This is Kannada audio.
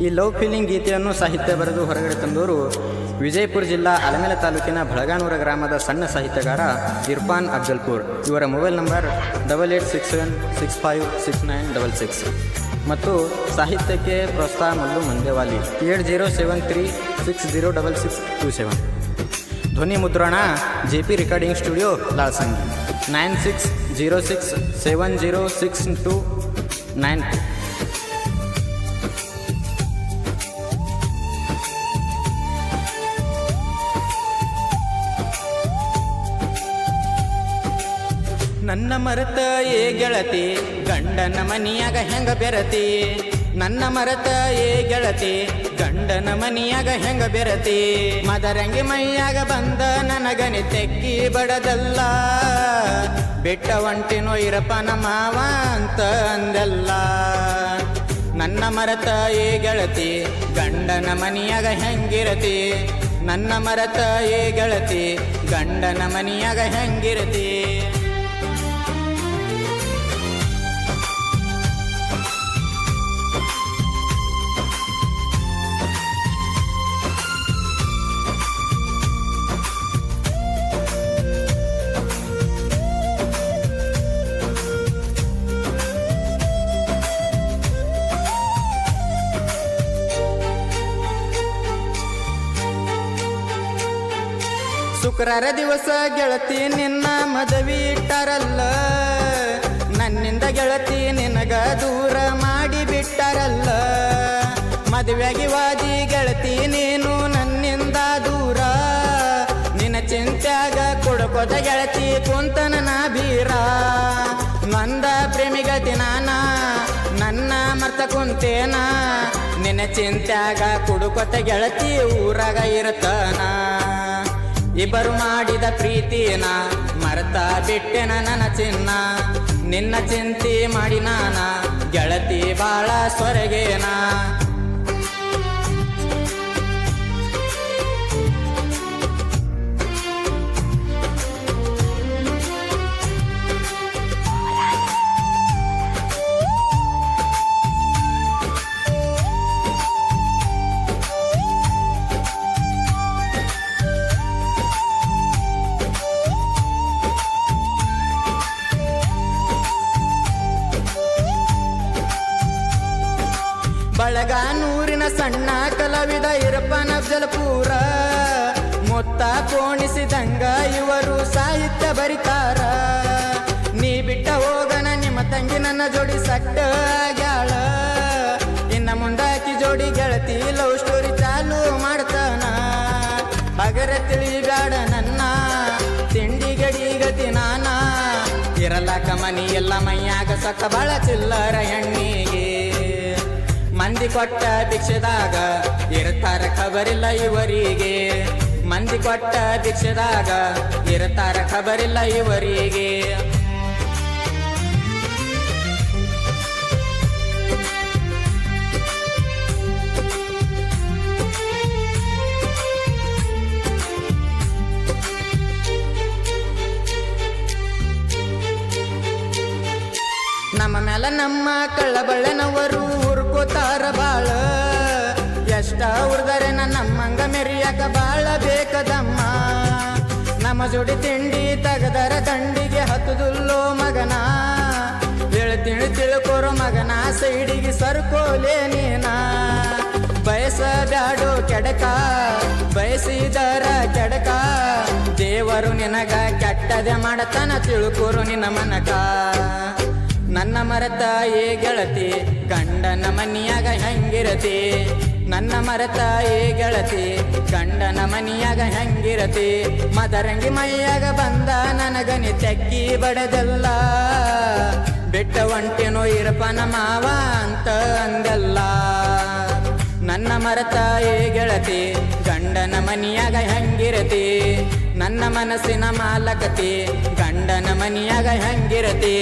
ಈ ಲವ್ ಫೀಲಿಂಗ್ ಗೀತೆಯನ್ನು ಸಾಹಿತ್ಯ ಬರೆದು ಹೊರಗಡೆ ತಂದವರು ವಿಜಯಪುರ ಜಿಲ್ಲಾ ಅಲಮೇಲ ತಾಲೂಕಿನ ಬಳಗಾನೂರ ಗ್ರಾಮದ ಸಣ್ಣ ಸಾಹಿತ್ಯಗಾರ ಇರ್ಫಾನ್ ಅಫ್ಜಲ್ಪುರ್. ಇವರ ಮೊಬೈಲ್ ನಂಬರ್ 8867656966 ಮತ್ತು ಸಾಹಿತ್ಯಕ್ಕೆ ಪ್ರೋತ್ಸಾಹ ಮಲ್ಲು ಮಂದೇವಾಲಿ 8073606627. ಧ್ವನಿ ಮುದ್ರಣ JP ರೆಕಾರ್ಡಿಂಗ್ ಸ್ಟುಡಿಯೋ ಲಾಳ್ಸಂಗಿ 9606706292. ನನ್ನ ಮರತ ಏ ಗೆಳತಿ ಗಂಡನ ಮನಿಯಾಗ ಹೆಂಗ ಬೆರತಿ, ನನ್ನ ಮರತ ಏ ಗೆಳತಿ ಗಂಡನ ಮನಿಯಾಗ ಹೆಂಗ ಬೆರತಿ, ಮದರಂಗಿ ಮೈಯಾಗ ಬಂದ ನನಗನಿ ತೆಕ್ಕಿ ಬಡದಲ್ಲ, ಬೆಟ್ಟ ಒಂಟಿನೋ ಇರಪ್ಪನ ಮಾವ ಅಂತ ಅಂದಲ್ಲ. ನನ್ನ ಮರತ ಏ ಗೆಳತಿ ಗಂಡನ ಮನಿಯಾಗ ಹೆಂಗಿರತಿ, ನನ್ನ ಮರತ ಏ ಗೆಳತಿ ಗಂಡನ ಮನಿಯಾಗ ಹೆಂಗಿರತಿ. ಶುಕ್ರವಾರ ದಿವಸ ಗೆಳತಿ ನಿನ್ನ ಮದುವೆ ಇಟ್ಟಾರಲ್ಲ, ನನ್ನಿಂದ ಗೆಳತಿ ನಿನಗ ದೂರ ಮಾಡಿ ಬಿಟ್ಟಾರಲ್ಲ, ಮದುವೆಯಾಗಿ ವಾದಿ ಗೆಳತಿ ನೀನು ನನ್ನಿಂದ ದೂರ, ನಿನ್ನ ಚಿಂತ್ಯಾಗ ಕೊಡ್ಕೋದ ಗೆಳತಿ ಕುಂತನ ನಾ ಬೀರ, ನಂದ ಪ್ರೇಮಿಗತಿ ನಾನ ನನ್ನ ಮರ್ತ ಕುಂತೇನ, ನಿನ್ನ ಚಿಂತ್ಯಾಗ ಕುಡುಕೊತ ಗೆಳತಿ ಊರಾಗ ಇರತನ, ಇಬ್ಬರು ಮಾಡಿದ ಪ್ರೀತಿನ ಮರೆತ ಬಿಟ್ಟೆನ ನನ್ನ ಚಿನ್ನ, ನಿನ್ನ ಚಿಂತೆ ಮಾಡಿ ನಾನ ಗೆಳತಿ ಬಾಳ ಸ್ವರ್ಗೇನ. ಬಳಗಾನೂರಿನ ಸಣ್ಣ ಕಲಾವಿದ ಇರ್ಫಾನ್ ಅಫ್ಜಲ್ಪುರ, ಮೊತ್ತ ಪೋಣಿಸಿದಂಗ ಇವರು ಸಾಹಿತ್ಯ ಬರಿತಾರ, ನೀ ಬಿಟ್ಟ ಹೋಗನ ನಿಮ್ಮ ತಂಗಿ ನನ್ನ ಜೋಡಿ ಸಟ್ಟ ಆಗ್ಯಾಳ, ಇನ್ನ ಮುಂದಾಕಿ ಜೋಡಿ ಗೆಳತಿ ಲವ್ ಸ್ಟೋರಿ ಚಾಲು ಮಾಡ್ತಾನ, ಹಗರ ತಿಳಿಬ್ಯಾಡ ನನ್ನ ತಿಂಡಿ ಗಡಿಗತಿ ನಾನ, ಇರಲಾಕ ಮನಿ ಎಲ್ಲ ಮೈಯಾಗ ಸಕ್ಕ ಬಾಳ ಚಿಲ್ಲರ ಹೆಣ್ಣಿಗೆ, ಮಂದಿ ಕೊಟ್ಟ ಭಿಕ್ಷೆದಾಗ ಇರ್ತಾರ ಖಬರಿಲ್ಲ ಇವರಿಗೆ, ಮಂದಿ ಕೊಟ್ಟ ಭಿಕ್ಷೆದಾಗ ಇರ್ತಾರ ಖಬರಿಲ್ಲ ಇವರಿಗೆ. ನಮ್ಮ ಮೇಲ ನಮ್ಮ ಕಳ್ಳಬಳ್ಳನವರು ಹುರ್ಕೋತಾರ ಬಾಳ, ಎಷ್ಟ ಹುಡ್ದರೆ ನಮ್ಮಂಗ ಮೆರಿಯಾಕ ಬಾಳ ಬೇಕದಮ್ಮ, ನಮ್ಮ ಜೋಡಿ ತಿಂಡಿ ತಗದರ ದಂಡಿಗೆ ಹತ್ತುದುಲ್ಲೋ ಮಗನ, ಹೇಳ್ತೀನಿ ತಿಳ್ಕೋರೋ ಮಗನ ಸೈಡಿಗೆ ಸರ್ಕೋಲೇ ನೀನ, ಬಯಸ ಬ್ಯಾಡೋ ಕೆಡಕ ಬಯಸಿದರ ಕೆಡಕ, ದೇವರು ನಿನಗ ಕೆಟ್ಟದೆ ಮಾಡತನ ತಿಳ್ಕೋರು ನಿನ್ನ ಮನಕ, ನನ್ನ ಮರತ ಏ ಗೆಳತಿ ಗಂಡನ ಮನಿಯಾಗ ಹೆಂಗಿರತಿ, ನನ್ನ ಮರತ ಏ ಗೆಳತಿ ಗಂಡನ ಮನಿಯಾಗ ಹೆಂಗಿರತಿ, ಮದರಂಗಿ ಮೈಯಾಗ ಬಂದ ನನಗನಿ ತೆಕ್ಕಿ ಬಡದಲ್ಲ, ಬೆಟ್ಟ ಒಂಟೆನೋ ಇರ್ಫಾನ ಮಾವ ಅಂತ ಅಂದಲ್ಲ. ನನ್ನ ಮರತ ಏ ಗೆಳತಿ ಗಂಡನ ಮನಿಯಾಗ ಹೆಂಗಿರತಿ, ನನ್ನ ಮನಸ್ಸಿನ ಮಾಲಕತಿ ಗಂಡನ ಮನಿಯಾಗ ಹೆಂಗಿರತಿ.